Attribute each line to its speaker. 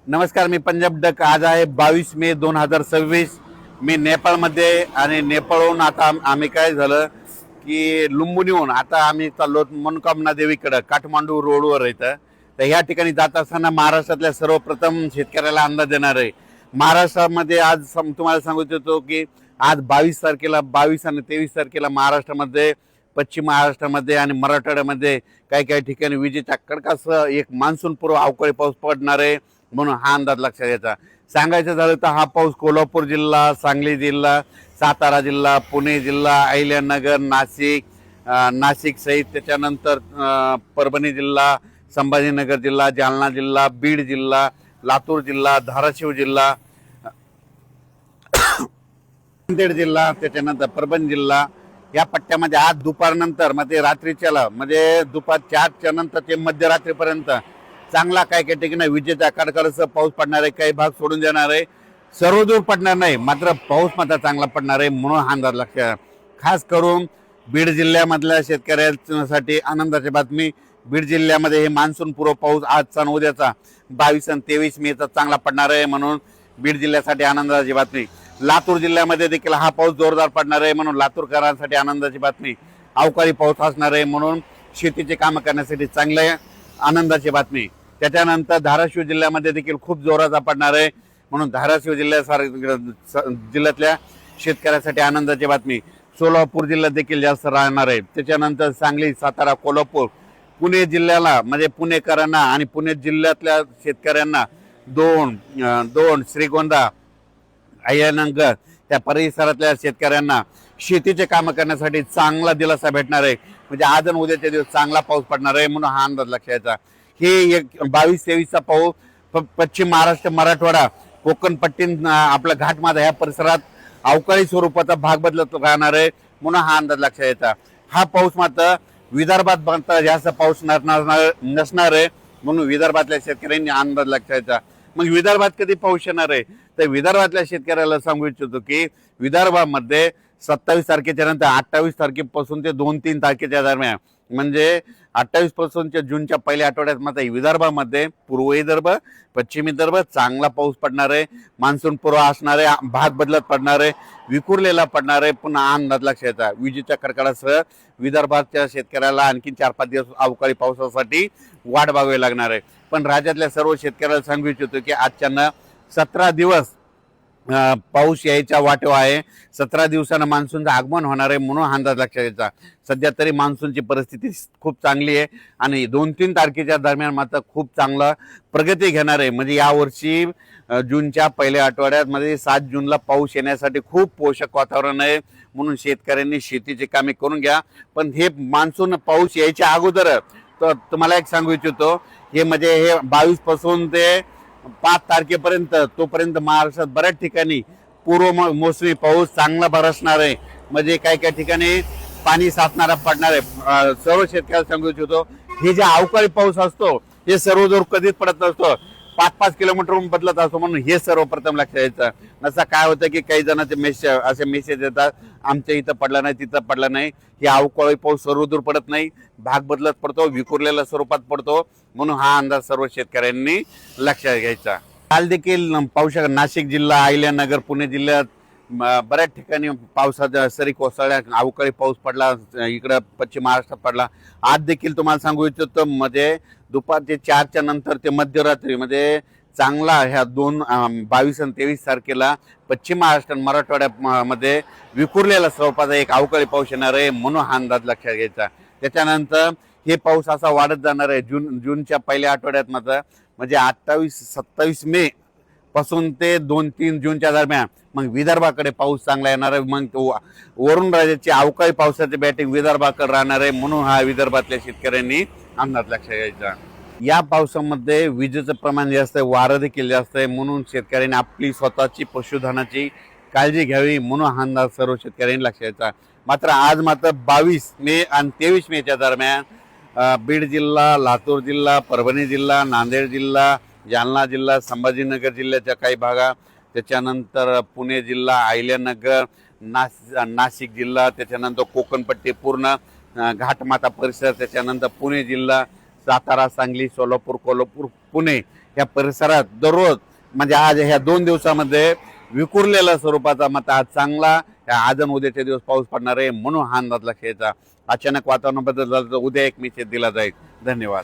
Speaker 1: नमस्कार, मी पंजाब डक. आज आहे 22 मे 2026. मी नेपाळमध्ये आणि नेपाळहून आता आम्ही काय झालं की लुंबिनीहून आता आम्ही चाललो मनोकामना देवीकडे, काठमांडू रोडवर येतं. तर ह्या ठिकाणी जात असताना महाराष्ट्रातल्या सर्वप्रथम शेतकऱ्याला अंदाज देणार आहे. महाराष्ट्रामध्ये आज तुम्हाला सांगू इच्छितो की आज 22 तारखेला, 22 आणि 23 तारखेला महाराष्ट्रामध्ये, पश्चिम महाराष्ट्रामध्ये आणि मराठवाड्यामध्ये काही काही ठिकाणी विजेच्या कडकासह एक मान्सून पूर्व अवकाळी पाऊस पडणार आहे, म्हणून हा अंदाज लक्षात घ्यायचा. सांगायचं झालं तर हा पाऊस कोल्हापूर जिल्हा, सांगली जिल्हा, सातारा जिल्हा, पुणे जिल्हा, अहिल्यानगर, नाशिक सहित त्याच्यानंतर परभणी जिल्हा, संभाजीनगर जिल्हा, जालना जिल्हा, बीड जिल्हा, लातूर जिल्हा, धाराशिव जिल्हा, नांदेड जिल्हा, त्याच्यानंतर परभणी जिल्हा या पट्ट्यामध्ये आज दुपारनंतर म्हणजे रात्रीच्याला म्हणजे दुपार 4च्या नंतर ते मध्यरात्रीपर्यंत चांगला काही काही ठिकाणी विजेचा कडकडासह पाऊस पडणार आहे. काही भाग सोडून देणार आहे, सर्वदूर पडणार नाही, मात्र पाऊस मात्र चांगला पडणार आहे, म्हणून हा अंदाज लक्षात. खास करून बीड जिल्ह्यामधल्या शेतकऱ्यांसाठी आनंदाची बातमी. बीड जिल्ह्यामध्ये हे मान्सून पूर्व पाऊस आजचा आणि उद्याचा 22 आणि 23 मे चांगला पडणार आहे, म्हणून बीड जिल्ह्यासाठी आनंदाची बातमी. लातूर जिल्ह्यामध्ये देखील हा पाऊस जोरदार पडणार आहे, म्हणून लातूरकरांसाठी आनंदाची बातमी. अवकाळी पाऊस असणार आहे, म्हणून शेतीचे कामं करण्यासाठी चांगले आनंदाची बातमी. त्याच्यानंतर धाराशिव जिल्ह्यामध्ये देखील खूप जोराचा पडणार आहे, म्हणून धाराशिव जिल्ह्यातल्या शेतकऱ्यासाठी आनंदाची बातमी. सोलापूर जिल्ह्यात देखील जास्त राहणार आहे. त्याच्यानंतर सांगली, सातारा, कोल्हापूर, पुणे जिल्ह्याला म्हणजे पुणेकरांना आणि पुणे जिल्ह्यातल्या शेतकऱ्यांना दोन श्रीगोंदा, अहिल्यानगर त्या परिसरातल्या शेतकऱ्यांना शेतीचे कामं करण्यासाठी चांगला दिलासा भेटणार आहे. म्हणजे आज आणि उद्याच्या दिवस चांगला पाऊस पडणार आहे, म्हणून हा अंदाज लक्षात घ्यायचा. हे एक 22-23चा पाऊस पश्चिम महाराष्ट्र, मराठवाडा, कोकण पट्टी, आपला घाटमाथा ह्या परिसरात अवकाळी स्वरूपाचा भाग बदलत राहणार आहे, म्हणून हा अंदाज लक्षात घ्यायचा. हा पाऊस मात्र विदर्भात मात्र जास्त पाऊस नसणार आहे, म्हणून विदर्भातल्या शेतकऱ्यांनी अंदाज लक्षात घ्यायचा. मग विदर्भात कधी पाऊस येणार आहे, तर विदर्भातल्या शेतकऱ्याला सांगू इच्छितो की विदर्भामध्ये 27 तारखेच्या नंतर 28 तारखेपासून ते 2-3 तारखेच्या दरम्यान, म्हणजे 28 पासूनच्या जूनच्या पहिल्या आठवड्यात मात्र विदर्भामध्ये पूर्व विदर्भ, पश्चिम विदर्भ चांगला पाऊस पडणार आहे. मान्सून पूर्व असणार आहे, भाग बदलत पडणार आहे, विखुरलेला पडणार आहे. पुन्हा अंदाज लक्षात घ्यायचा. विजेच्या कडकडासह विदर्भाच्या शेतकऱ्याला आणखी 4-5 दिवस अवकाळी पावसासाठी वाट बघावी लागणार आहे. पण राज्यातल्या सर्व शेतकऱ्याला सांगू इच्छितो की आजच्यानं 17 दिवस पाऊस यायच्या वाटेवर आहे. 17 दिवसानं मान्सूनचं आगमन होणार आहे, म्हणून अंदाज लक्षात घ्यायचा. सध्या तरी मान्सूनची परिस्थिती खूप चांगली आहे आणि 2-3 तारखेच्या दरम्यान मात्र खूप चांगला प्रगती घेणार आहे. म्हणजे यावर्षी जूनच्या पहिल्या आठवड्यात म्हणजे 7 जूनला पाऊस येण्यासाठी खूप पोषक वातावरण आहे, म्हणून शेतकऱ्यांनी शेतीची कामे करून घ्या. पण हे मान्सून पाऊस यायच्या अगोदर तर तुम्हाला एक सांगू इच्छितो, हे म्हणजे हे 22 पासून ते 5 तारखेपर्यंत तोपर्यंत महाराष्ट्रात बऱ्याच ठिकाणी पूर्व मोसमी पाऊस चांगला बरसणार आहे. म्हणजे काही काही ठिकाणी पाणी साचणारा पडणार आहे. सर्व शेतकऱ्याला सांगू इच्छितो, हे जे अवकाळी पाऊस असतो हे सर्वदूर कधीच पडत नसतो, 5-5 किलोमीटरहून बदलत असतो, म्हणून हे सर्वप्रथम लक्षात घ्यायचं. नसा काय होतं की काही जणांचे असे मेसेज येतात, आमच्या इथं पडला नाही, तिथं पडला नाही. हे अवकाळी पाऊस सर्वदूर पडत नाही, भाग बदलत पडतो, विखुरलेल्या स्वरूपात पडतो, म्हणून हा अंदाज सर्व शेतकऱ्यांनी लक्षात घ्यायचा. काल देखील पाहू शकता नाशिक जिल्हा, अहिल्यानगर, पुणे जिल्ह्यात बऱ्याच ठिकाणी पावसाच्या सरी कोसळल्या, अवकाळी पाऊस पडला, इकडं पश्चिम महाराष्ट्रात पडला. आज देखील तुम्हाला सांगू इच्छितो, म्हणजे दुपारचे 4च्या नंतर ते मध्यरात्री म्हणजे चांगला ह्या 22 आणि 23 तारखेला पश्चिम महाराष्ट्र, मराठवाड्यामध्ये विखुरलेला स्वरूपाचा एक अवकाळी पाऊस येणार आहे, म्हणून हा अंदाज लक्षात घ्यायचा. त्याच्यानंतर हे पाऊस असा वाढत जाणार आहे. जूनच्या पहिल्या आठवड्यात मात्र म्हणजे 28-27 मे पासून ते 2-3 जूनच्या दरम्यान मग विदर्भाकडे पाऊस चांगला येणार आहे. मग वरुण राज्याची अवकाळी पावसाची बॅटिंग विदर्भाकडे राहणार आहे, म्हणून हा विदर्भातल्या शेतकऱ्यांनी अंदाज लक्षात घ्यायचा. या पावसामध्ये विजेचं प्रमाण जास्त आहे, वारं देखील जास्त आहे, म्हणून शेतकऱ्यांनी आपली स्वतःची पशुधनाची काळजी घ्यावी, म्हणून हा अंदाज सर्व शेतकऱ्यांनी लक्षात घ्यायचा. मात्र आज मात्र 22 मे आणि 23 मेच्या दरम्यान बीड जिल्हा, लातूर जिल्हा, परभणी जिल्हा, नांदेड जिल्हा, जालना जिल्हा, संभाजीनगर जिल्ह्याच्या काही भागात, त्याच्यानंतर पुणे जिल्हा, अहिल्यानगर, नाशिक जिल्हा, त्याच्यानंतर कोकणपट्टी पूर्ण घाटमाथा परिसर, त्याच्यानंतर पुणे जिल्हा, सातारा, सांगली, सोलापूर, कोल्हापूर, पुणे या परिसरात दररोज म्हणजे आज ह्या 2 दिवसामध्ये विखुरलेल्या स्वरूपाचा मत आज चांगला आज आणि उद्याचे दिवस पाऊस पडणार आहे म्हणून हा अंदाज लक्षात यायचा. अचानक वातावरण बदल झालं तर उद्या एक निश्चित दिला जाईल. धन्यवाद.